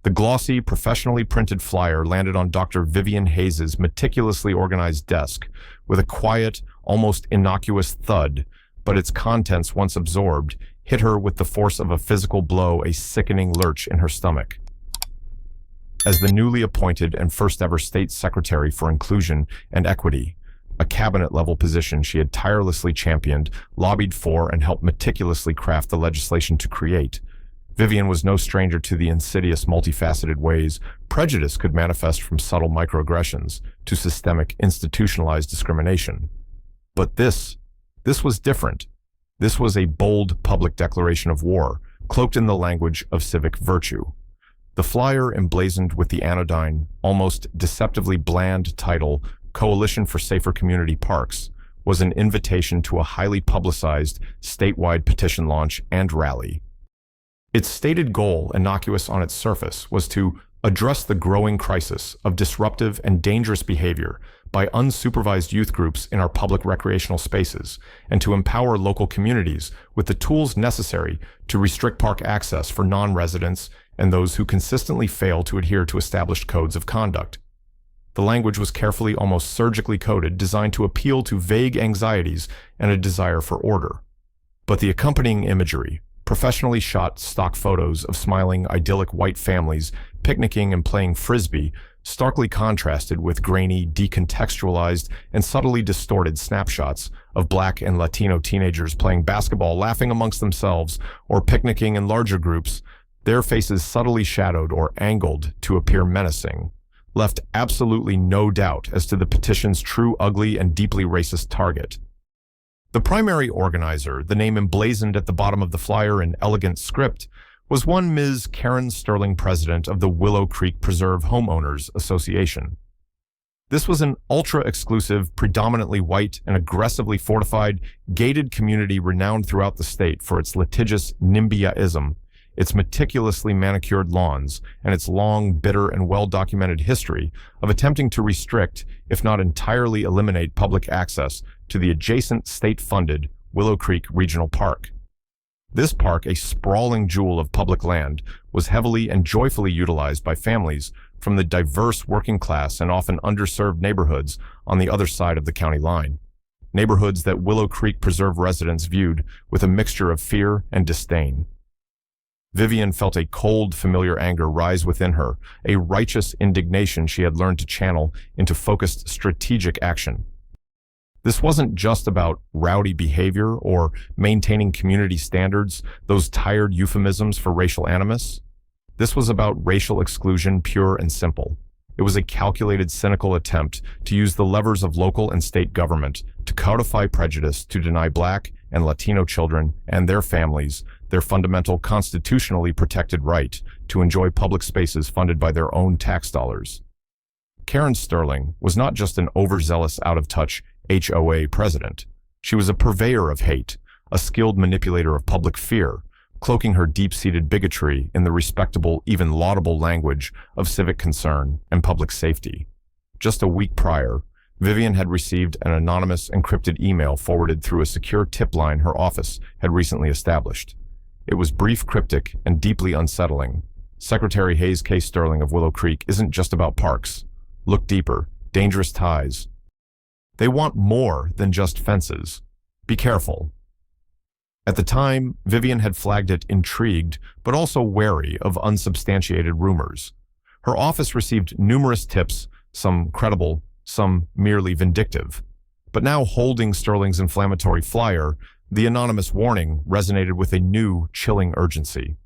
The glossy, professionally printed flyer landed on Dr. Vivian Hayes's meticulously organized desk with a quiet, almost innocuous thud, but its contents, once absorbed, hit her with the force of a physical blow, a sickening lurch in her stomach. As the newly appointed and first-ever State Secretary for Inclusion and Equity, a cabinet-level position she had tirelessly championed, lobbied for, and helped meticulously craft the legislation to create, Vivian was no stranger to the insidious, multifaceted ways prejudice could manifest, from subtle microaggressions to systemic, institutionalized discrimination. But this was different. This was a bold public declaration of war, cloaked in the language of civic virtue. The flyer, emblazoned with the anodyne, almost deceptively bland title, Coalition for Safer Community Parks, was an invitation to a highly publicized statewide petition launch and rally. Its stated goal, innocuous on its surface, was to address the growing crisis of disruptive and dangerous behavior by unsupervised youth groups in our public recreational spaces, and to empower local communities with the tools necessary to restrict park access for non-residents and those who consistently fail to adhere to established codes of conduct. The language was carefully, almost surgically coded, designed to appeal to vague anxieties and a desire for order. But the accompanying imagery, professionally shot stock photos of smiling, idyllic white families picnicking and playing frisbee, starkly contrasted with grainy, decontextualized, and subtly distorted snapshots of Black and Latino teenagers playing basketball, laughing amongst themselves, or picnicking in larger groups, their faces subtly shadowed or angled to appear menacing, left absolutely no doubt as to the petition's true, ugly, and deeply racist target. The primary organizer, the name emblazoned at the bottom of the flyer in elegant script, was one Ms. Karen Sterling, president of the Willow Creek Preserve Homeowners Association. This was an ultra-exclusive, predominantly white and aggressively fortified, gated community renowned throughout the state for its litigious NIMBYism, its meticulously manicured lawns, and its long, bitter, and well-documented history of attempting to restrict, if not entirely eliminate, public access to the adjacent state-funded Willow Creek Regional Park. This park, a sprawling jewel of public land, was heavily and joyfully utilized by families from the diverse working class and often underserved neighborhoods on the other side of the county line. Neighborhoods that Willow Creek Preserve residents viewed with a mixture of fear and disdain. Vivian felt a cold, familiar anger rise within her, a righteous indignation she had learned to channel into focused, strategic action. This wasn't just about rowdy behavior or maintaining community standards, those tired euphemisms for racial animus. This was about racial exclusion, pure and simple. It was a calculated, cynical attempt to use the levers of local and state government to codify prejudice, to deny Black and Latino children and their families their fundamental, constitutionally protected right to enjoy public spaces funded by their own tax dollars. Karen Sterling was not just an overzealous, out-of-touch HOA president. She was a purveyor of hate, a skilled manipulator of public fear, cloaking her deep-seated bigotry in the respectable, even laudable language of civic concern and public safety. Just a week prior, Vivian had received an anonymous, encrypted email forwarded through a secure tip line her office had recently established. It was brief, cryptic, and deeply unsettling. Secretary Hayes K. Sterling of Willow Creek isn't just about parks. Look deeper. Dangerous ties. They want more than just fences. Be careful. At the time, Vivian had flagged it intrigued, but also wary of unsubstantiated rumors. Her office received numerous tips, some credible, some merely vindictive. But now, holding Sterling's inflammatory flyer, the anonymous warning resonated with a new, chilling urgency.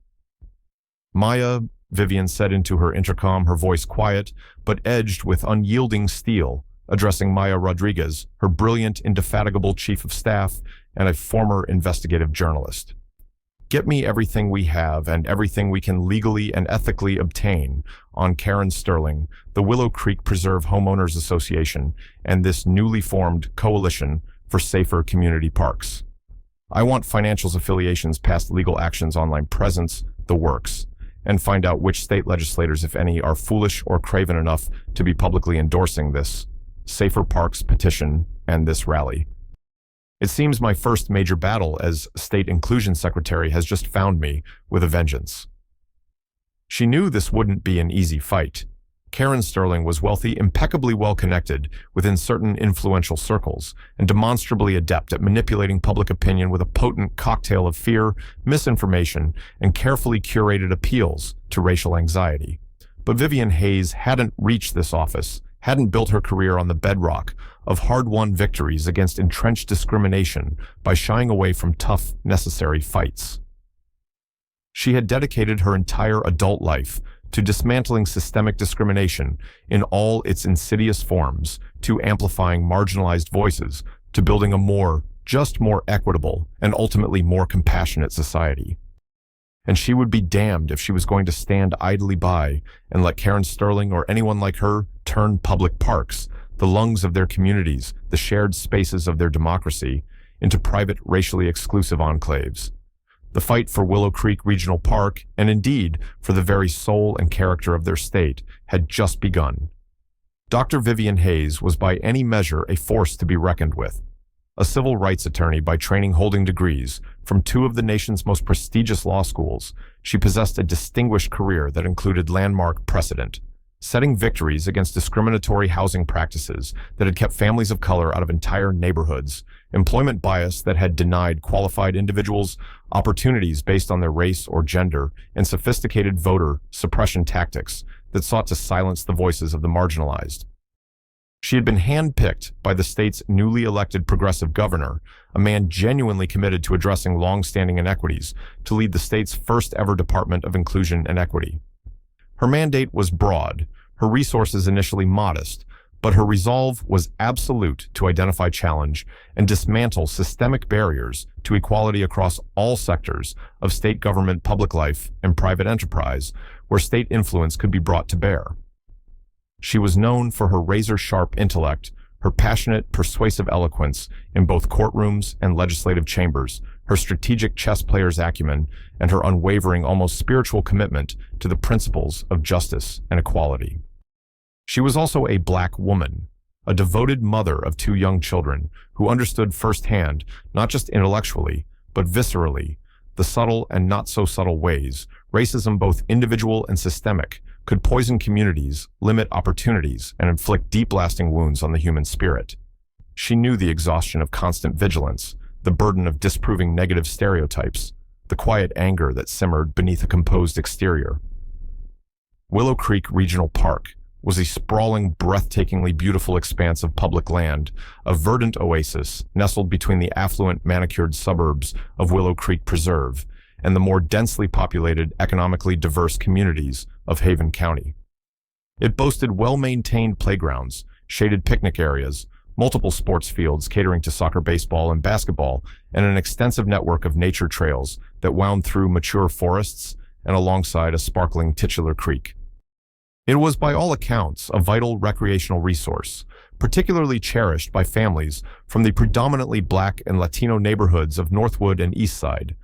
"Maya," Vivian said into her intercom, her voice quiet, but edged with unyielding steel, addressing Maya Rodriguez, her brilliant, indefatigable chief of staff and a former investigative journalist. "Get me everything we have and everything we can legally and ethically obtain on Karen Sterling, the Willow Creek Preserve Homeowners Association, and this newly formed Coalition for Safer Community Parks. I want financials, affiliations, past legal actions, online presence, the works, and find out which state legislators, if any, are foolish or craven enough to be publicly endorsing this Safer Parks petition and this rally. It seems my first major battle as State Inclusion Secretary has just found me with a vengeance." She knew this wouldn't be an easy fight. Karen Sterling was wealthy, impeccably well-connected within certain influential circles, and demonstrably adept at manipulating public opinion with a potent cocktail of fear, misinformation, and carefully curated appeals to racial anxiety. But Vivian Hayes hadn't reached this office, hadn't built her career on the bedrock of hard-won victories against entrenched discrimination by shying away from tough, necessary fights. She had dedicated her entire adult life to dismantling systemic discrimination in all its insidious forms, to amplifying marginalized voices, to building a more equitable, and ultimately more compassionate society. And she would be damned if she was going to stand idly by and let Karen Sterling or anyone like her turn public parks, the lungs of their communities, the shared spaces of their democracy, into private, racially exclusive enclaves. The fight for Willow Creek Regional Park, and indeed for the very soul and character of their state, had just begun. Dr. Vivian Hayes was by any measure a force to be reckoned with. A civil rights attorney by training holding degrees from two of the nation's most prestigious law schools, she possessed a distinguished career that included landmark precedent, setting victories against discriminatory housing practices that had kept families of color out of entire neighborhoods, employment bias that had denied qualified individuals opportunities based on their race or gender, and sophisticated voter suppression tactics that sought to silence the voices of the marginalized. She had been handpicked by the state's newly elected progressive governor, a man genuinely committed to addressing long-standing inequities, to lead the state's first-ever Department of Inclusion and Equity. Her mandate was broad, her resources initially modest, but her resolve was absolute to identify challenge and dismantle systemic barriers to equality across all sectors of state government, public life, and private enterprise, where state influence could be brought to bear. She was known for her razor-sharp intellect, her passionate, persuasive eloquence in both courtrooms and legislative chambers, her strategic chess player's acumen, and her unwavering, almost spiritual commitment to the principles of justice and equality. She was also a Black woman, a devoted mother of two young children who understood firsthand, not just intellectually, but viscerally, the subtle and not-so-subtle ways racism, both individual and systemic, could poison communities, limit opportunities, and inflict deep, lasting wounds on the human spirit. She knew the exhaustion of constant vigilance, the burden of disproving negative stereotypes, the quiet anger that simmered beneath a composed exterior. Willow Creek Regional Park was a sprawling, breathtakingly beautiful expanse of public land, a verdant oasis nestled between the affluent, manicured suburbs of Willow Creek Preserve and the more densely populated, economically diverse communities of Haven County. It boasted well-maintained playgrounds, shaded picnic areas, multiple sports fields catering to soccer, baseball, and basketball, and an extensive network of nature trails that wound through mature forests and alongside a sparkling titular creek. It was, by all accounts, a vital recreational resource, particularly cherished by families from the predominantly Black and Latino neighborhoods of Northwood and Eastside,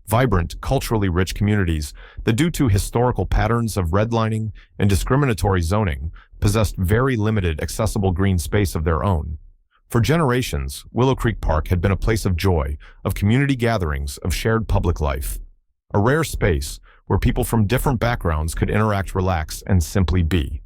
vibrant, culturally rich communities that, due to historical patterns of redlining and discriminatory zoning, possessed very limited accessible green space of their own. For generations, Willow Creek Park had been a place of joy, of community gatherings, of shared public life. A rare space where people from different backgrounds could interact, relax, and simply be.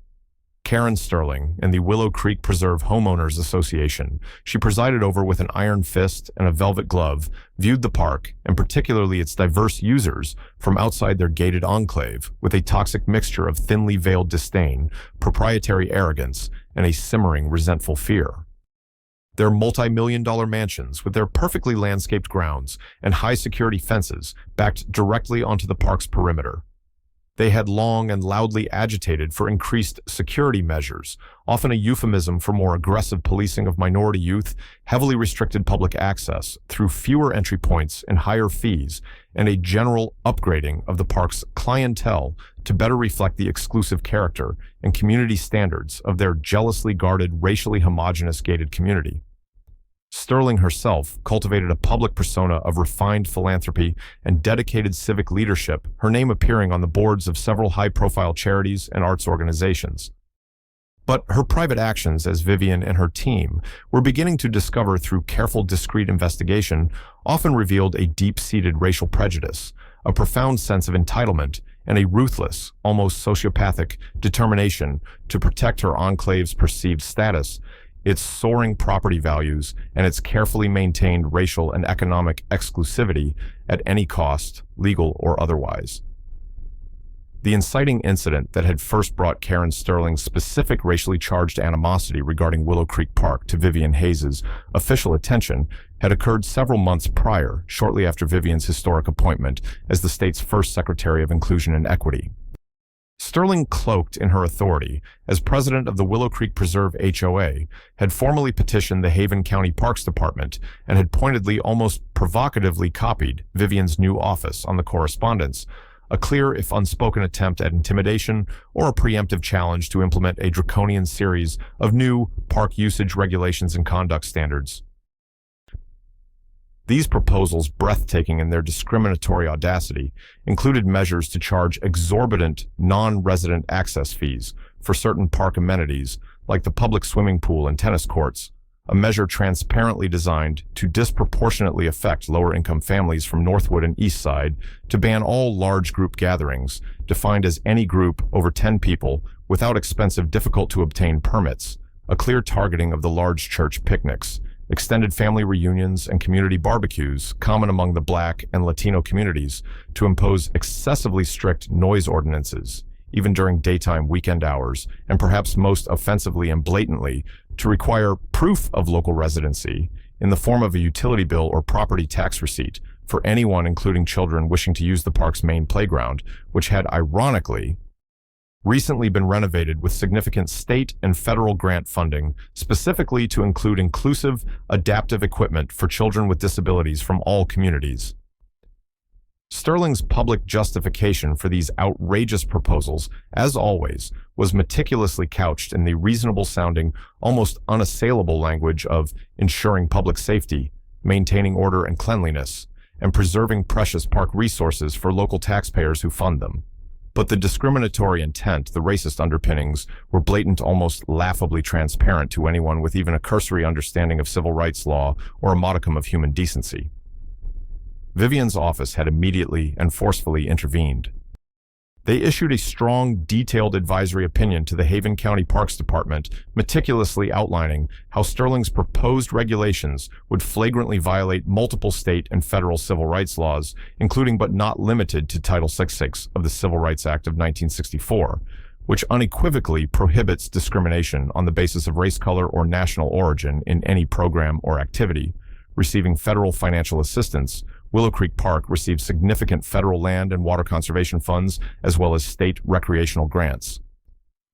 Karen Sterling and the Willow Creek Preserve Homeowners Association, she presided over with an iron fist and a velvet glove, viewed the park, and particularly its diverse users, from outside their gated enclave with a toxic mixture of thinly veiled disdain, proprietary arrogance, and a simmering resentful fear. Their multi-million-dollar mansions, with their perfectly landscaped grounds and high-security fences, backed directly onto the park's perimeter. They had long and loudly agitated for increased security measures, often a euphemism for more aggressive policing of minority youth, heavily restricted public access through fewer entry points and higher fees, and a general upgrading of the park's clientele to better reflect the exclusive character and community standards of their jealously guarded, racially homogeneous gated community. Sterling herself cultivated a public persona of refined philanthropy and dedicated civic leadership, her name appearing on the boards of several high-profile charities and arts organizations. But her private actions as Vivian and her team were beginning to discover through careful, discreet investigation often revealed a deep-seated racial prejudice, a profound sense of entitlement, and a ruthless, almost sociopathic determination to protect her enclave's perceived status, its soaring property values, and its carefully maintained racial and economic exclusivity at any cost, legal or otherwise. The inciting incident that had first brought Karen Sterling's specific racially charged animosity regarding Willow Creek Park to Vivian Hayes' official attention had occurred several months prior, shortly after Vivian's historic appointment as the state's first Secretary of Inclusion and Equity. Sterling, cloaked in her authority as president of the Willow Creek Preserve HOA, had formally petitioned the Haven County Parks Department and had pointedly, almost provocatively copied Vivian's new office on the correspondence, a clear, if unspoken, attempt at intimidation or a preemptive challenge to implement a draconian series of new park usage regulations and conduct standards. These proposals, breathtaking in their discriminatory audacity, included measures to charge exorbitant non-resident access fees for certain park amenities like the public swimming pool and tennis courts, a measure transparently designed to disproportionately affect lower-income families from Northwood and Eastside, to ban all large group gatherings, defined as any group over 10 people without expensive, difficult-to-obtain permits, a clear targeting of the large church picnics, extended family reunions and community barbecues common among the Black and Latino communities, to impose excessively strict noise ordinances, even during daytime weekend hours, and perhaps most offensively and blatantly, to require proof of local residency in the form of a utility bill or property tax receipt for anyone, including children, wishing to use the park's main playground, which had, ironically, recently been renovated with significant state and federal grant funding, specifically to include inclusive, adaptive equipment for children with disabilities from all communities. Sterling's public justification for these outrageous proposals, as always, was meticulously couched in the reasonable-sounding, almost unassailable language of ensuring public safety, maintaining order and cleanliness, and preserving precious park resources for local taxpayers who fund them. But the discriminatory intent, the racist underpinnings, were blatant, almost laughably transparent to anyone with even a cursory understanding of civil rights law or a modicum of human decency. Vivian's office had immediately and forcefully intervened. They issued a strong, detailed advisory opinion to the Haven County Parks Department, meticulously outlining how Sterling's proposed regulations would flagrantly violate multiple state and federal civil rights laws, including but not limited to Title VI of the Civil Rights Act of 1964, which unequivocally prohibits discrimination on the basis of race, color, or national origin in any program or activity. Receiving federal financial assistance, Willow Creek Park received significant federal land and water conservation funds, as well as state recreational grants.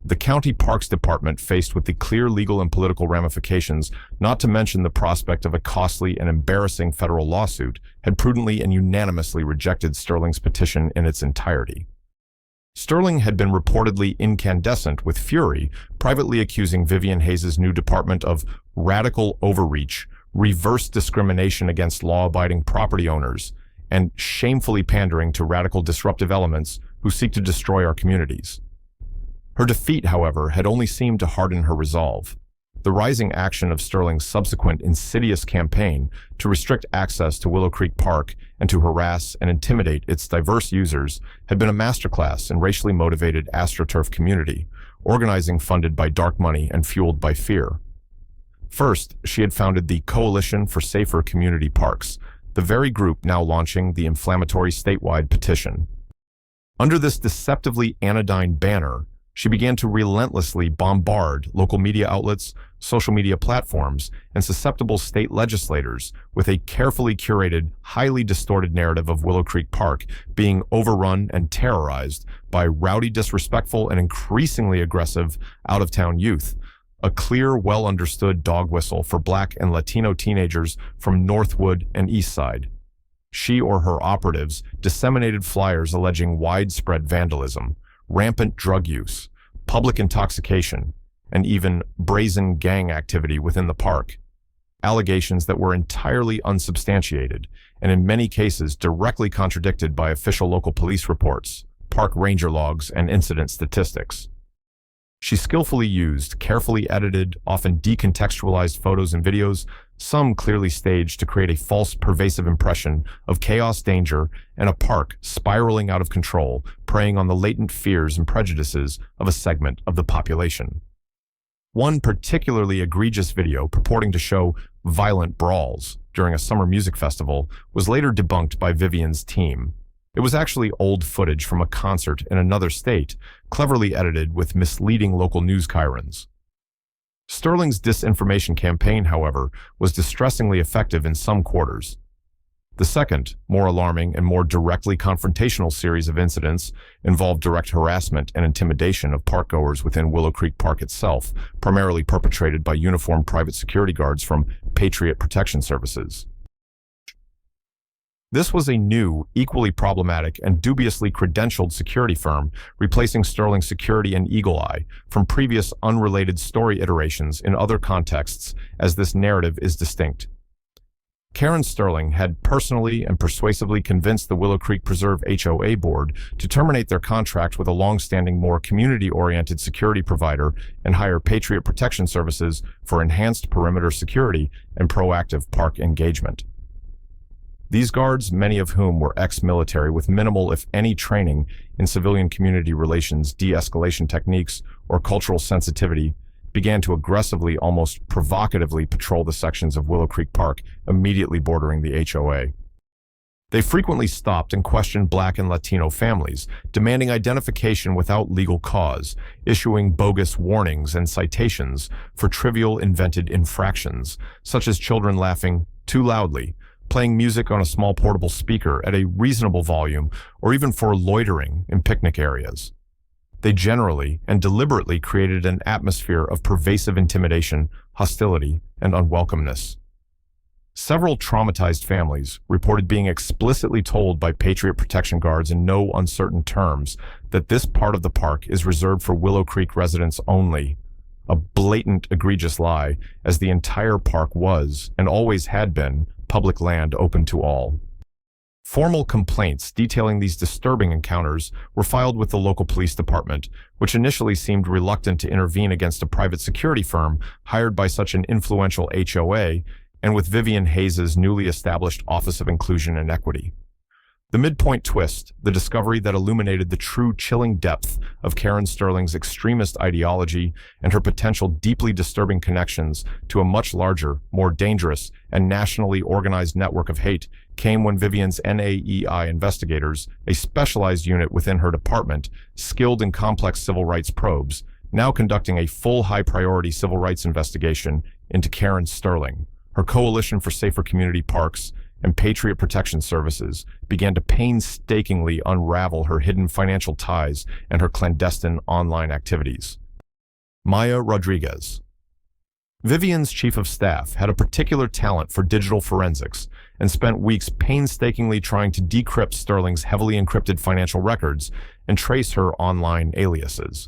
The County Parks Department, faced with the clear legal and political ramifications, not to mention the prospect of a costly and embarrassing federal lawsuit, had prudently and unanimously rejected Sterling's petition in its entirety. Sterling had been reportedly incandescent with fury, privately accusing Vivian Hayes' new department of radical overreach, reverse discrimination against law-abiding property owners, and shamefully pandering to radical disruptive elements who seek to destroy our communities. Her defeat, however, had only seemed to harden her resolve. The rising action of Sterling's subsequent insidious campaign to restrict access to Willow Creek Park and to harass and intimidate its diverse users had been a masterclass in racially motivated AstroTurf community, organizing funded by dark money and fueled by fear. First, she had founded the Coalition for Safer Community Parks, the very group now launching the inflammatory statewide petition. Under this deceptively anodyne banner, she began to relentlessly bombard local media outlets, social media platforms, and susceptible state legislators with a carefully curated, highly distorted narrative of Willow Creek Park being overrun and terrorized by rowdy, disrespectful, and increasingly aggressive out-of-town youth, a clear, well-understood dog whistle for Black and Latino teenagers from Northwood and Eastside. She or her operatives disseminated flyers alleging widespread vandalism, rampant drug use, public intoxication, and even brazen gang activity within the park. Allegations that were entirely unsubstantiated and in many cases directly contradicted by official local police reports, park ranger logs, and incident statistics. She skillfully used carefully edited, often decontextualized photos and videos, some clearly staged to create a false, pervasive impression of chaos, danger, and a park spiraling out of control, preying on the latent fears and prejudices of a segment of the population. One particularly egregious video purporting to show violent brawls during a summer music festival was later debunked by Vivian's team. It was actually old footage from a concert in another state, cleverly edited with misleading local news chyrons. Sterling's disinformation campaign, however, was distressingly effective in some quarters. The second, more alarming and more directly confrontational series of incidents involved direct harassment and intimidation of parkgoers within Willow Creek Park itself, primarily perpetrated by uniformed private security guards from Patriot Protection Services. This was a new, equally problematic, and dubiously credentialed security firm, replacing Sterling Security and Eagle Eye from previous unrelated story iterations in other contexts, as this narrative is distinct. Karen Sterling had personally and persuasively convinced the Willow Creek Preserve HOA board to terminate their contract with a long-standing, more community-oriented security provider and hire Patriot Protection Services for enhanced perimeter security and proactive park engagement. These guards, many of whom were ex-military with minimal, if any, training in civilian community relations, de-escalation techniques, or cultural sensitivity, began to aggressively, almost provocatively, patrol the sections of Willow Creek Park immediately bordering the HOA. They frequently stopped and questioned Black and Latino families, demanding identification without legal cause, issuing bogus warnings and citations for trivial invented infractions, such as children laughing too loudly, playing music on a small portable speaker at a reasonable volume, or even for loitering in picnic areas. They generally and deliberately created an atmosphere of pervasive intimidation, hostility, and unwelcomeness. Several traumatized families reported being explicitly told by Patriot Protection Guards in no uncertain terms that this part of the park is reserved for Willow Creek residents only. A blatant, egregious lie, as the entire park was, and always had been, public land open to all. Formal complaints detailing these disturbing encounters were filed with the local police department, which initially seemed reluctant to intervene against a private security firm hired by such an influential HOA, and with Vivian Hayes's newly established Office of Inclusion and Equity. The midpoint twist, the discovery that illuminated the true chilling depth of Karen Sterling's extremist ideology and her potential deeply disturbing connections to a much larger, more dangerous, and nationally organized network of hate, came when Vivian's NAEI investigators, a specialized unit within her department, skilled in complex civil rights probes, now conducting a full high-priority civil rights investigation into Karen Sterling, her Coalition for Safer Community Parks, and Patriot Protection Services, began to painstakingly unravel her hidden financial ties and her clandestine online activities. Maya Rodriguez. Vivian's chief of staff had a particular talent for digital forensics and spent weeks painstakingly trying to decrypt Sterling's heavily encrypted financial records and trace her online aliases.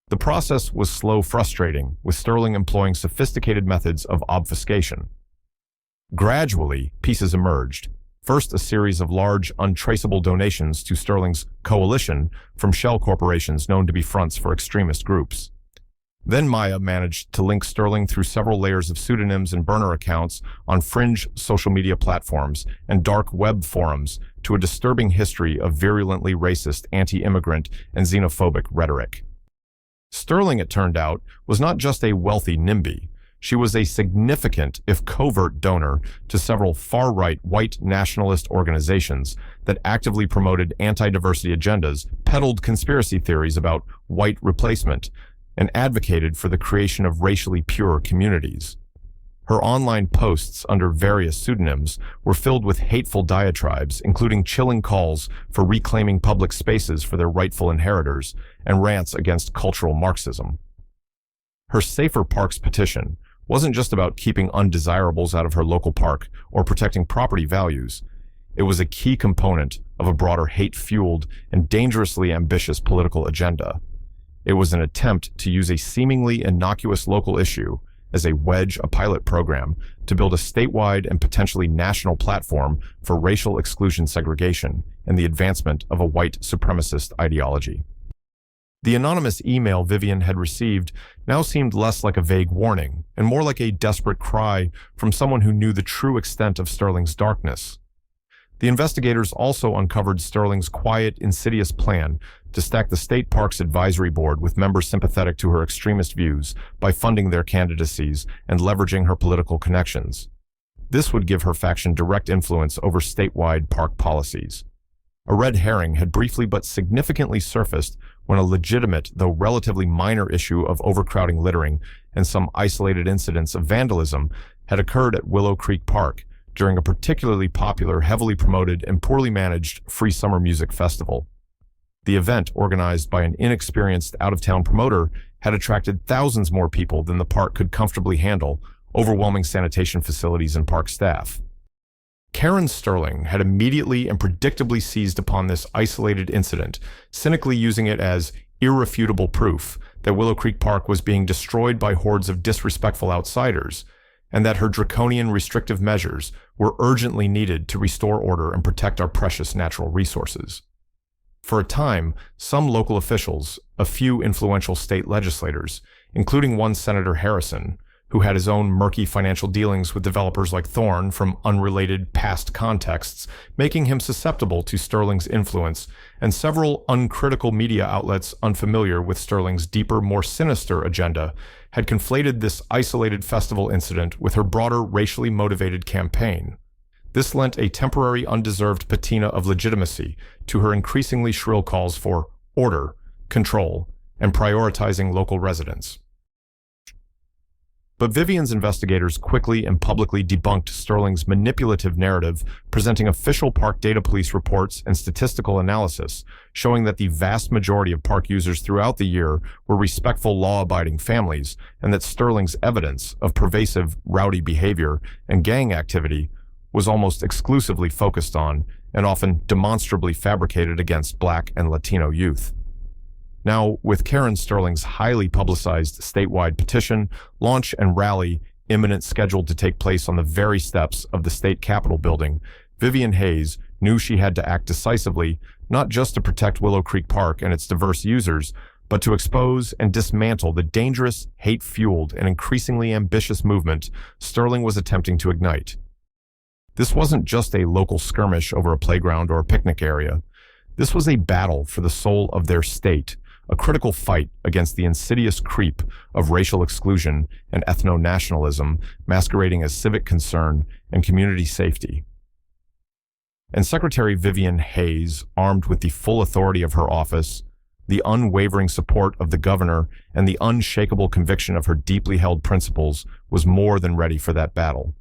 The process was slow, frustrating, with Sterling employing sophisticated methods of obfuscation. Gradually, pieces emerged. First, a series of large, untraceable donations to Sterling's coalition from shell corporations known to be fronts for extremist groups. Then Maya managed to link Sterling through several layers of pseudonyms and burner accounts on fringe social media platforms and dark web forums to a disturbing history of virulently racist, anti-immigrant, and xenophobic rhetoric. Sterling, it turned out, was not just a wealthy NIMBY. She was a significant, if covert, donor to several far-right white nationalist organizations that actively promoted anti-diversity agendas, peddled conspiracy theories about white replacement, and advocated for the creation of racially pure communities. Her online posts under various pseudonyms were filled with hateful diatribes, including chilling calls for reclaiming public spaces for their rightful inheritors and rants against cultural Marxism. Her Safer Parks petition wasn't just about keeping undesirables out of her local park or protecting property values. It was a key component of a broader hate-fueled and dangerously ambitious political agenda. It was an attempt to use a seemingly innocuous local issue as a wedge, a pilot program, to build a statewide and potentially national platform for racial exclusion segregation and the advancement of a white supremacist ideology. The anonymous email Vivian had received now seemed less like a vague warning and more like a desperate cry from someone who knew the true extent of Sterling's darkness. The investigators also uncovered Sterling's quiet, insidious plan to stack the state parks advisory board with members sympathetic to her extremist views by funding their candidacies and leveraging her political connections. This would give her faction direct influence over statewide park policies. A red herring had briefly but significantly surfaced when a legitimate, though relatively minor issue of overcrowding littering and some isolated incidents of vandalism had occurred at Willow Creek Park during a particularly popular, heavily promoted, and poorly managed free summer music festival. The event, organized by an inexperienced out-of-town promoter, had attracted thousands more people than the park could comfortably handle, overwhelming sanitation facilities and park staff. Karen Sterling had immediately and predictably seized upon this isolated incident, cynically using it as irrefutable proof that Willow Creek Park was being destroyed by hordes of disrespectful outsiders, and that her draconian restrictive measures were urgently needed to restore order and protect our precious natural resources. For a time, some local officials, a few influential state legislators, including one Senator Harrison, who had his own murky financial dealings with developers like Thorne from unrelated past contexts, making him susceptible to Sterling's influence, and several uncritical media outlets unfamiliar with Sterling's deeper, more sinister agenda, had conflated this isolated festival incident with her broader racially motivated campaign. This lent a temporary undeserved patina of legitimacy to her increasingly shrill calls for order, control, and prioritizing local residents. But Vivian's investigators quickly and publicly debunked Sterling's manipulative narrative, presenting official park data police reports and statistical analysis, showing that the vast majority of park users throughout the year were respectful, law-abiding families, and that Sterling's evidence of pervasive rowdy behavior and gang activity was almost exclusively focused on, and often demonstrably fabricated against, Black and Latino youth. Now, with Karen Sterling's highly publicized statewide petition, launch, and rally imminent, scheduled to take place on the very steps of the state capitol building, Vivian Hayes knew she had to act decisively, not just to protect Willow Creek Park and its diverse users, but to expose and dismantle the dangerous, hate-fueled, and increasingly ambitious movement Sterling was attempting to ignite. This wasn't just a local skirmish over a playground or a picnic area. This was a battle for the soul of their state, a critical fight against the insidious creep of racial exclusion and ethno-nationalism masquerading as civic concern and community safety. And Secretary Vivian Hayes, armed with the full authority of her office, the unwavering support of the governor, and the unshakable conviction of her deeply held principles, was more than ready for that battle.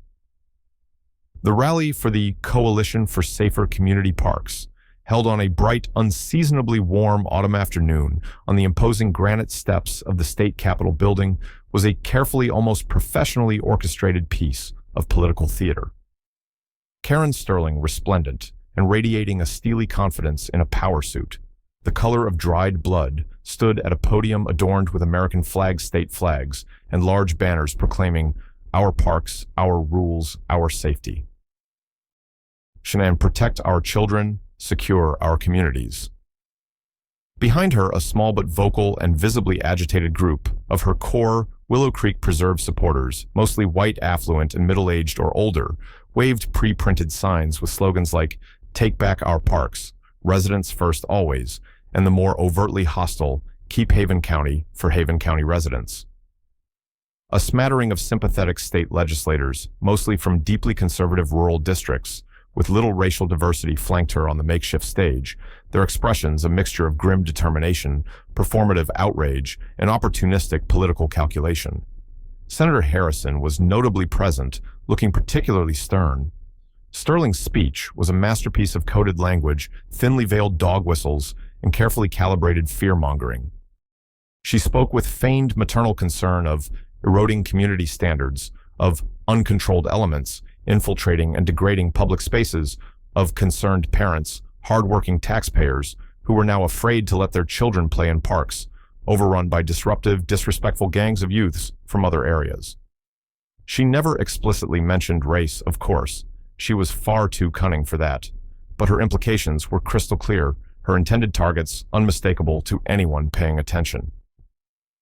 The rally for the Coalition for Safer Community Parks, held on a bright, unseasonably warm autumn afternoon on the imposing granite steps of the state capitol building, was a carefully, almost professionally orchestrated piece of political theater. Karen Sterling, resplendent and radiating a steely confidence in a power suit, the color of dried blood, stood at a podium adorned with American state flags and large banners proclaiming, "Our parks, our rules, our safety," and "Protect our children, secure our communities." Behind her, a small but vocal and visibly agitated group of her core Willow Creek Preserve supporters, mostly white, affluent, and middle-aged or older, waved pre-printed signs with slogans like "Take back our parks," "Residents first always," and the more overtly hostile "Keep Haven County for Haven County residents." A smattering of sympathetic state legislators, mostly from deeply conservative rural districts, with little racial diversity, flanked her on the makeshift stage, their expressions a mixture of grim determination, performative outrage, and opportunistic political calculation. Senator Harrison was notably present, looking particularly stern. Sterling's speech was a masterpiece of coded language, thinly veiled dog whistles, and carefully calibrated fear-mongering. She spoke with feigned maternal concern of eroding community standards, of uncontrolled elements infiltrating and degrading public spaces, of concerned parents, hard-working taxpayers who were now afraid to let their children play in parks, overrun by disruptive, disrespectful gangs of youths from other areas. She never explicitly mentioned race, of course. She was far too cunning for that. But her implications were crystal clear, her intended targets unmistakable to anyone paying attention.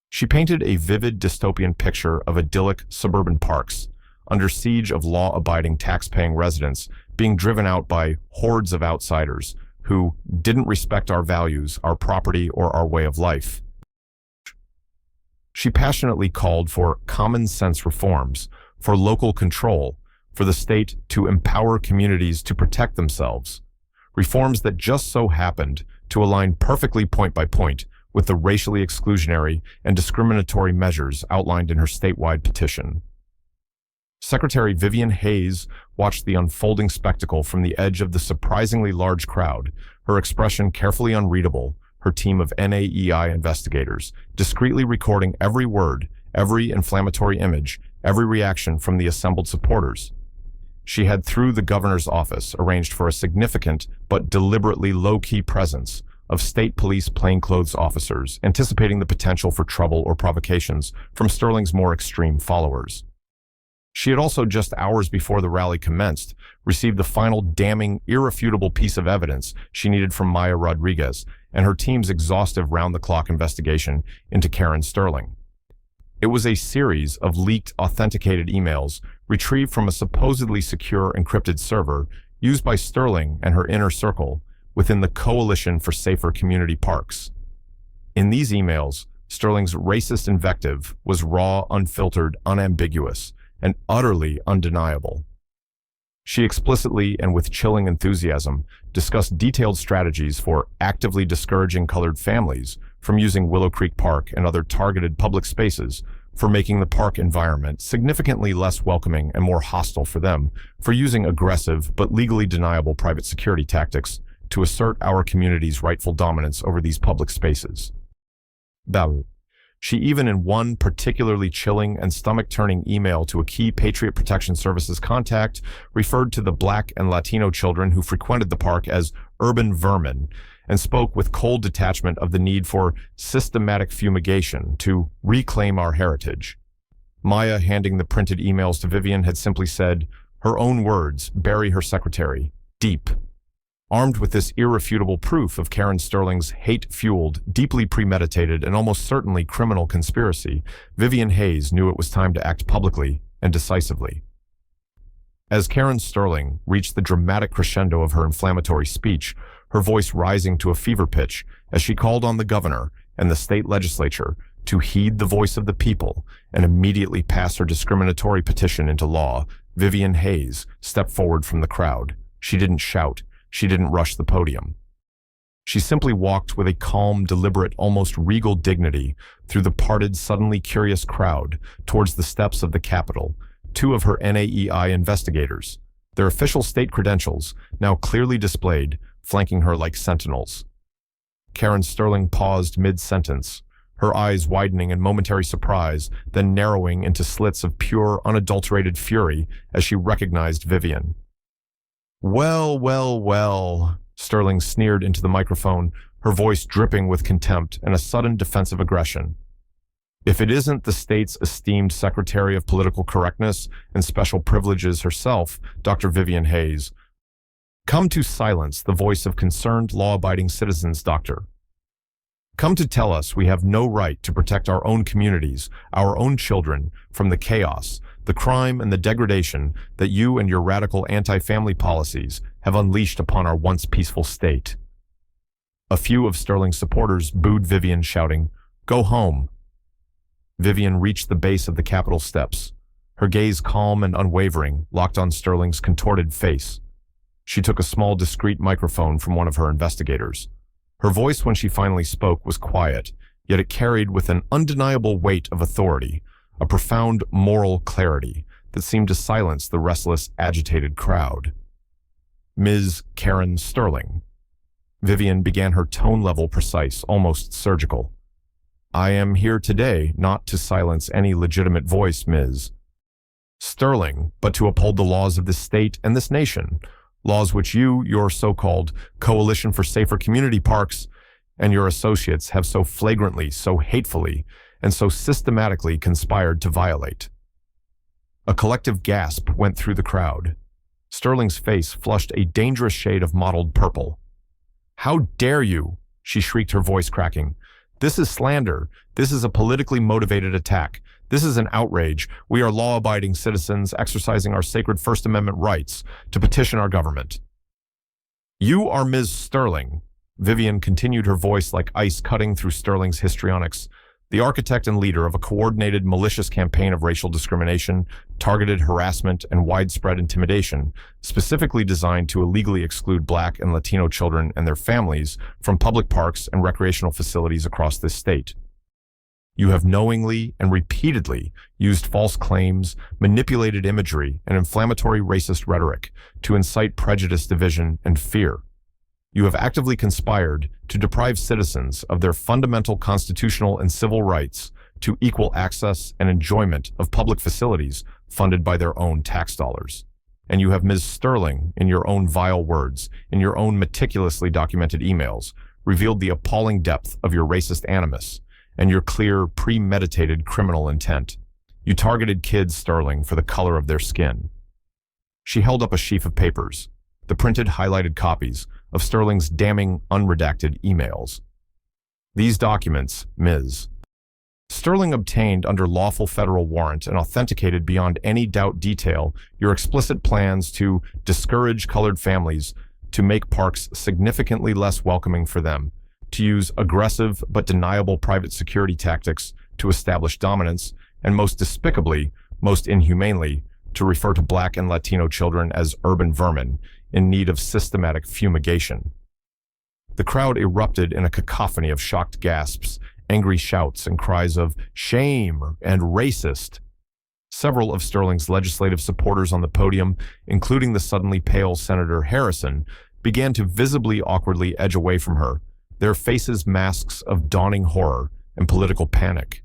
She painted a vivid dystopian picture of idyllic suburban parks, under siege of law-abiding tax-paying residents being driven out by hordes of outsiders who didn't respect our values, our property, or our way of life. She passionately called for common-sense reforms, for local control, for the state to empower communities to protect themselves. Reforms that just so happened to align perfectly point by point with the racially exclusionary and discriminatory measures outlined in her statewide petition. Secretary Vivian Hayes watched the unfolding spectacle from the edge of the surprisingly large crowd, her expression carefully unreadable, her team of NAEI investigators discreetly recording every word, every inflammatory image, every reaction from the assembled supporters. She had, through the governor's office, arranged for a significant but deliberately low-key presence of state police plainclothes officers, anticipating the potential for trouble or provocations from Sterling's more extreme followers. She had also, just hours before the rally commenced, received the final damning, irrefutable piece of evidence she needed from Maya Rodriguez and her team's exhaustive round-the-clock investigation into Karen Sterling. It was a series of leaked, authenticated emails retrieved from a supposedly secure encrypted server used by Sterling and her inner circle within the Coalition for Safer Community Parks. In these emails, Sterling's racist invective was raw, unfiltered, unambiguous, and utterly undeniable. She explicitly and with chilling enthusiasm discussed detailed strategies for actively discouraging colored families from using Willow Creek Park and other targeted public spaces, for making the park environment significantly less welcoming and more hostile for them, for using aggressive but legally deniable private security tactics to assert our community's rightful dominance over these public spaces. She even, in one particularly chilling and stomach-turning email to a key Patriot Protection Services contact, referred to the Black and Latino children who frequented the park as urban vermin, and spoke with cold detachment of the need for systematic fumigation to reclaim our heritage. Maya, handing the printed emails to Vivian, had simply said, her own words, bury her secretary, deep. Armed with this irrefutable proof of Karen Sterling's hate-fueled, deeply premeditated, and almost certainly criminal conspiracy, Vivian Hayes knew it was time to act publicly and decisively. As Karen Sterling reached the dramatic crescendo of her inflammatory speech, her voice rising to a fever pitch as she called on the governor and the state legislature to heed the voice of the people and immediately pass her discriminatory petition into law, Vivian Hayes stepped forward from the crowd. She didn't shout. She didn't rush the podium. She simply walked with a calm, deliberate, almost regal dignity through the parted, suddenly curious crowd towards the steps of the Capitol, two of her NAEI investigators, their official state credentials now clearly displayed, flanking her like sentinels. Karen Sterling paused mid-sentence, her eyes widening in momentary surprise, then narrowing into slits of pure, unadulterated fury as she recognized Vivian. Well, well, well, Sterling sneered into the microphone, her voice dripping with contempt and a sudden defensive aggression. If it isn't the state's esteemed Secretary of Political Correctness and Special Privileges herself, Dr. Vivian Hayes, come to silence the voice of concerned, law-abiding citizens, Doctor. Come to tell us we have no right to protect our own communities, our own children, from the chaos, the crime, and the degradation that you and your radical anti-family policies have unleashed upon our once peaceful state. A few of Sterling's supporters booed Vivian, shouting, "Go home." Vivian reached the base of the Capitol steps, her gaze calm and unwavering, locked on Sterling's contorted face. She took a small, discreet microphone from one of her investigators. Her voice, when she finally spoke, was quiet, yet it carried with an undeniable weight of authority, a profound moral clarity that seemed to silence the restless, agitated crowd. Ms. Karen Sterling. Vivian began, her tone level precise, almost surgical. I am here today not to silence any legitimate voice, Ms. Sterling, but to uphold the laws of this state and this nation, laws which you, your so-called Coalition for Safer Community Parks, and your associates have so flagrantly, so hatefully, and so systematically conspired to violate. A collective gasp went through the crowd. Sterling's face flushed a dangerous shade of mottled purple. "How dare you?" she shrieked, her voice cracking. "This is slander. This is a politically motivated attack. This is an outrage. We are law-abiding citizens exercising our sacred First Amendment rights to petition our government." "You are Ms. Sterling," Vivian continued, her voice like ice cutting through Sterling's histrionics, "the architect and leader of a coordinated, malicious campaign of racial discrimination, targeted harassment, and widespread intimidation, specifically designed to illegally exclude Black and Latino children and their families from public parks and recreational facilities across this state. You have knowingly and repeatedly used false claims, manipulated imagery, and inflammatory racist rhetoric to incite prejudice, division, and fear. You have actively conspired to deprive citizens of their fundamental constitutional and civil rights to equal access and enjoyment of public facilities funded by their own tax dollars. And you have, Ms. Sterling, in your own vile words, in your own meticulously documented emails, revealed the appalling depth of your racist animus and your clear, premeditated criminal intent. You targeted kids, Sterling, for the color of their skin." She held up a sheaf of papers, the printed, highlighted copies of Sterling's damning, unredacted emails. "These documents, Ms. Sterling, obtained under lawful federal warrant and authenticated beyond any doubt detail your explicit plans to discourage colored families, to make parks significantly less welcoming for them, to use aggressive but deniable private security tactics to establish dominance, and most despicably, most inhumanely, to refer to Black and Latino children as urban vermin in need of systematic fumigation." The crowd erupted in a cacophony of shocked gasps, angry shouts, and cries of "shame" and "racist." Several of Sterling's legislative supporters on the podium, including the suddenly pale Senator Harrison, began to visibly awkwardly edge away from her, their faces masks of dawning horror and political panic.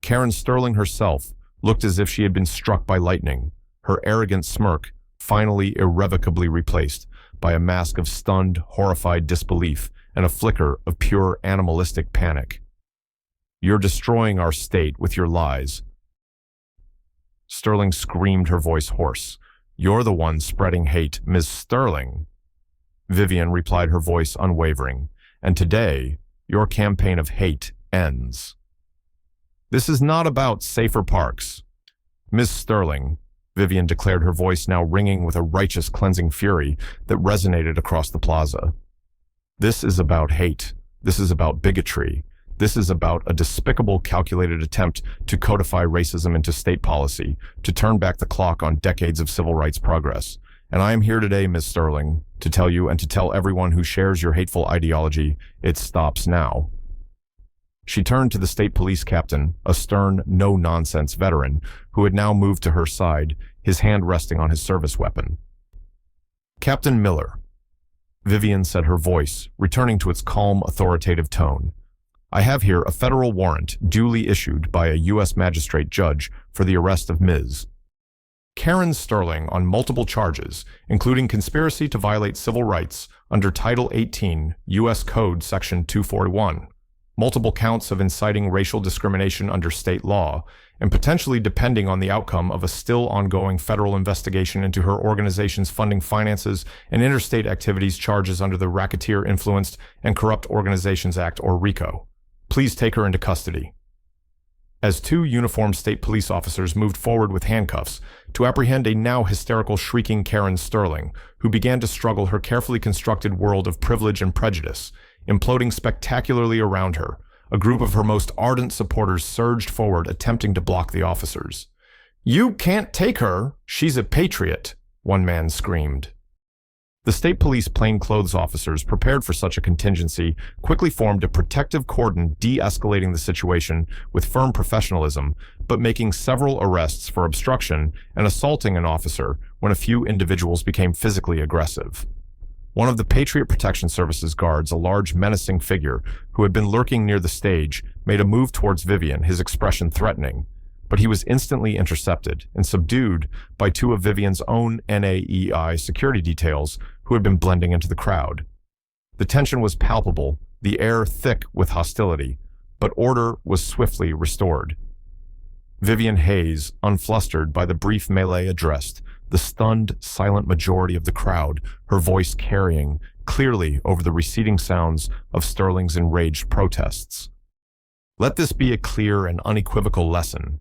Karen Sterling herself looked as if she had been struck by lightning, her arrogant smirk finally irrevocably replaced by a mask of stunned, horrified disbelief and a flicker of pure animalistic panic. "You're destroying our state with your lies." Sterling screamed, her voice hoarse. "You're the one spreading hate, Ms. Sterling." Vivian replied, her voice unwavering. "And today, your campaign of hate ends. This is not about safer parks. Ms. Sterling," Vivian declared, her voice now ringing with a righteous, cleansing fury that resonated across the plaza. "This is about hate. This is about bigotry. This is about a despicable, calculated attempt to codify racism into state policy, to turn back the clock on decades of civil rights progress. And I am here today, Ms. Sterling, to tell you and to tell everyone who shares your hateful ideology, it stops now." She turned to the state police captain, a stern, no-nonsense veteran, who had now moved to her side, his hand resting on his service weapon. "Captain Miller," Vivian said, her voice returning to its calm, authoritative tone, "I have here a federal warrant duly issued by a U.S. magistrate judge for the arrest of Ms. Karen Sterling on multiple charges, including conspiracy to violate civil rights under Title 18 U.S. Code Section 241, multiple counts of inciting racial discrimination under state law, and potentially, depending on the outcome of a still ongoing federal investigation into her organization's funding, finances, and interstate activities, charges under the Racketeer-Influenced and Corrupt Organizations Act, or RICO. Please take her into custody." As two uniformed state police officers moved forward with handcuffs to apprehend a now hysterical, shrieking Karen Sterling, who began to struggle her carefully constructed world of privilege and prejudice, imploding spectacularly around her, a group of her most ardent supporters surged forward, attempting to block the officers. "You can't take her. She's a patriot," one man screamed. The state police plainclothes officers, prepared for such a contingency, quickly formed a protective cordon, de-escalating the situation with firm professionalism, but making several arrests for obstruction and assaulting an officer when a few individuals became physically aggressive. One of the Patriot Protection Service's guards, a large, menacing figure who had been lurking near the stage, made a move towards Vivian, his expression threatening. But he was instantly intercepted and subdued by two of Vivian's own NAEI security details who had been blending into the crowd. The tension was palpable, the air thick with hostility, but order was swiftly restored. Vivian Hayes, unflustered by the brief melee, addressed the stunned, silent majority of the crowd, her voice carrying, clearly over the receding sounds of Sterling's enraged protests. "Let this be a clear and unequivocal lesson,"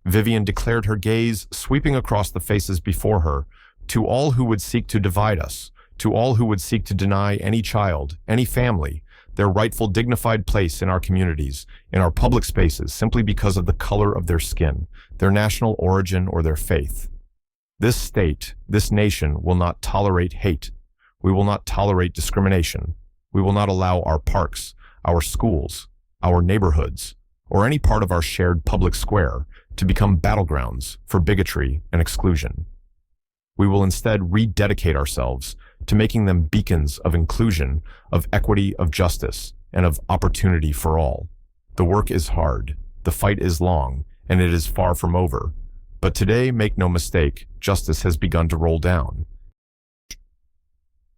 Vivian declared, her gaze sweeping across the faces before her, "to all who would seek to divide us, to all who would seek to deny any child, any family, their rightful dignified place in our communities, in our public spaces, simply because of the color of their skin, their national origin, or their faith. This state, this nation will not tolerate hate. We will not tolerate discrimination. We will not allow our parks, our schools, our neighborhoods, or any part of our shared public square to become battlegrounds for bigotry and exclusion. We will instead rededicate ourselves to making them beacons of inclusion, of equity, of justice, and of opportunity for all. The work is hard, the fight is long, and it is far from over. But today, make no mistake, justice has begun to roll down.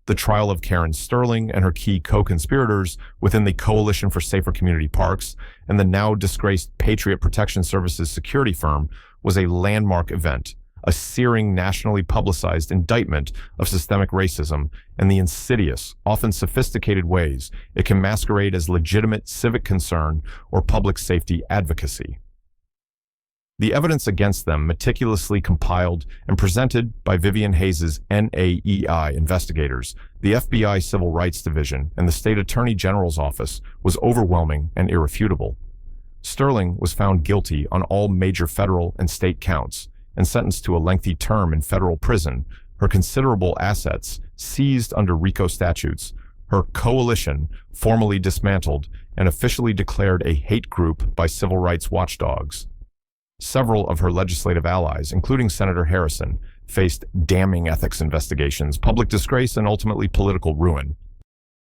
The trial of Karen Sterling and her key co-conspirators within the Coalition for Safer Community Parks and the now disgraced Patriot Protection Services security firm was a landmark event, a searing, nationally publicized indictment of systemic racism and the insidious, often sophisticated ways it can masquerade as legitimate civic concern or public safety advocacy. The evidence against them, meticulously compiled and presented by Vivian Hayes' NAEI investigators, the FBI Civil Rights Division, and the State Attorney General's Office, was overwhelming and irrefutable. Sterling was found guilty on all major federal and state counts and sentenced to a lengthy term in federal prison, her considerable assets seized under RICO statutes, her coalition formally dismantled and officially declared a hate group by civil rights watchdogs. Several of her legislative allies, including Senator Harrison, faced damning ethics investigations, public disgrace, and ultimately political ruin.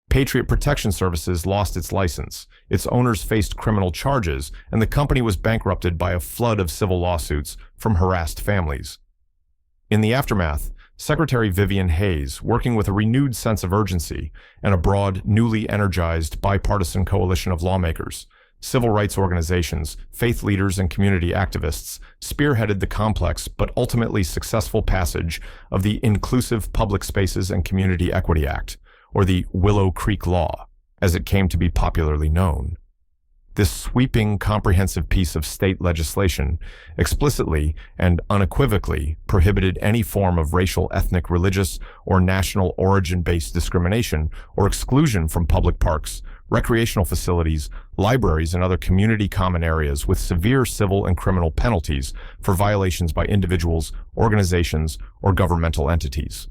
Patriot Protection Services lost its license, its owners faced criminal charges, and the company was bankrupted by a flood of civil lawsuits from harassed families. In the aftermath, Secretary Vivian Hayes, working with a renewed sense of urgency and a broad, newly energized bipartisan coalition of lawmakers, civil rights organizations, faith leaders, and community activists, spearheaded the complex but ultimately successful passage of the Inclusive Public Spaces and Community Equity Act, or the Willow Creek Law, as it came to be popularly known. This sweeping, comprehensive piece of state legislation explicitly and unequivocally prohibited any form of racial, ethnic, religious, or national origin-based discrimination or exclusion from public parks, recreational facilities, libraries, and other community common areas, with severe civil and criminal penalties for violations by individuals, organizations, or governmental entities.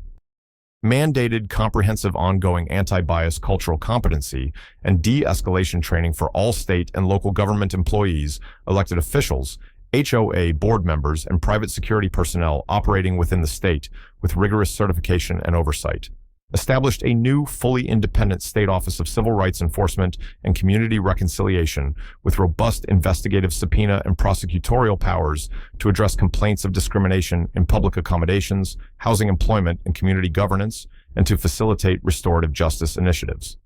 Mandated comprehensive ongoing anti-bias cultural competency and de-escalation training for all state and local government employees, elected officials, HOA board members, and private security personnel operating within the state with rigorous certification and oversight. Established a new, fully independent State Office of Civil Rights Enforcement and Community Reconciliation with robust investigative subpoena and prosecutorial powers to address complaints of discrimination in public accommodations, housing, employment, and community governance, and to facilitate restorative justice initiatives.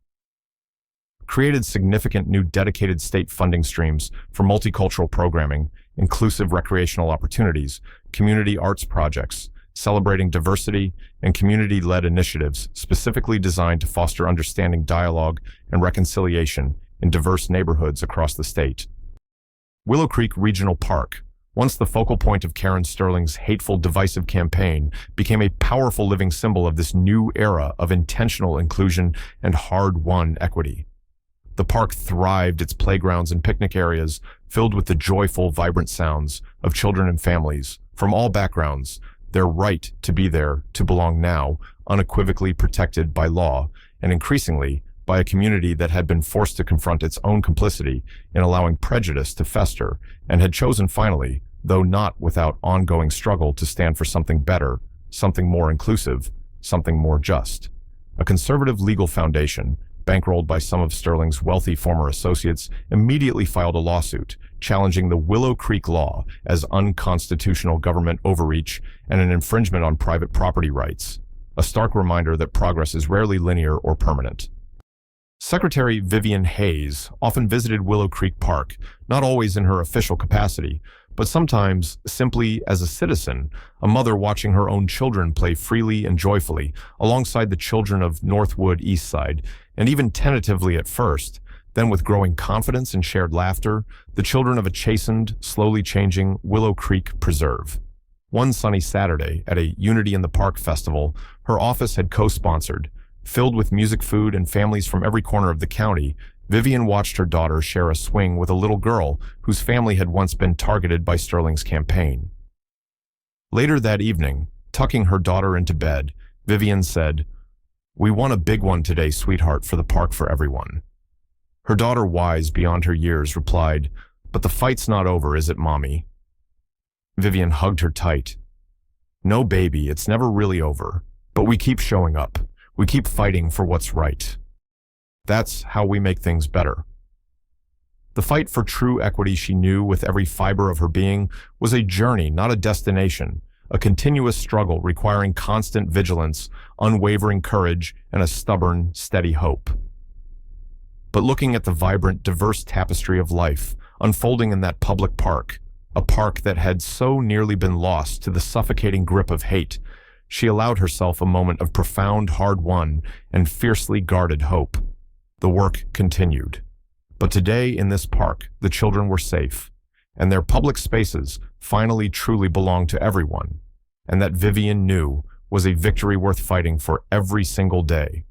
Created significant new dedicated state funding streams for multicultural programming, inclusive recreational opportunities, community arts projects, celebrating diversity, and community-led initiatives specifically designed to foster understanding, dialogue, and reconciliation in diverse neighborhoods across the state. Willow Creek Regional Park, once the focal point of Karen Sterling's hateful, divisive campaign, became a powerful living symbol of this new era of intentional inclusion and hard-won equity. The park thrived, its playgrounds and picnic areas filled with the joyful, vibrant sounds of children and families from all backgrounds, their right to be there, to belong now, unequivocally protected by law, and increasingly by a community that had been forced to confront its own complicity in allowing prejudice to fester, and had chosen finally, though not without ongoing struggle, to stand for something better, something more inclusive, something more just. A conservative legal foundation, bankrolled by some of Sterling's wealthy former associates, immediately filed a lawsuit challenging the Willow Creek Law as unconstitutional government overreach and an infringement on private property rights, a stark reminder that progress is rarely linear or permanent. Secretary Vivian Hayes often visited Willow Creek Park, not always in her official capacity, but sometimes simply as a citizen, a mother watching her own children play freely and joyfully alongside the children of Northwood East Side, and even tentatively at first, then with growing confidence and shared laughter, the children of a chastened, slowly changing Willow Creek Preserve. One sunny Saturday, at a Unity in the Park festival, her office had co-sponsored. Filled with music, food, and families from every corner of the county, Vivian watched her daughter share a swing with a little girl whose family had once been targeted by Sterling's campaign. Later that evening, tucking her daughter into bed, Vivian said, "We won a big one today, sweetheart, for the park for everyone." Her daughter, wise beyond her years, replied, "But the fight's not over, is it, Mommy?" Vivian hugged her tight. "No, baby, it's never really over. But we keep showing up. We keep fighting for what's right. That's how we make things better." The fight for true equity, she knew with every fiber of her being, was a journey, not a destination, a continuous struggle requiring constant vigilance, unwavering courage, and a stubborn, steady hope. But looking at the vibrant, diverse tapestry of life unfolding in that public park, a park that had so nearly been lost to the suffocating grip of hate, she allowed herself a moment of profound, hard-won, and fiercely guarded hope. The work continued. But today, in this park, the children were safe, and their public spaces finally truly belonged to everyone, and that Vivian knew was a victory worth fighting for every single day.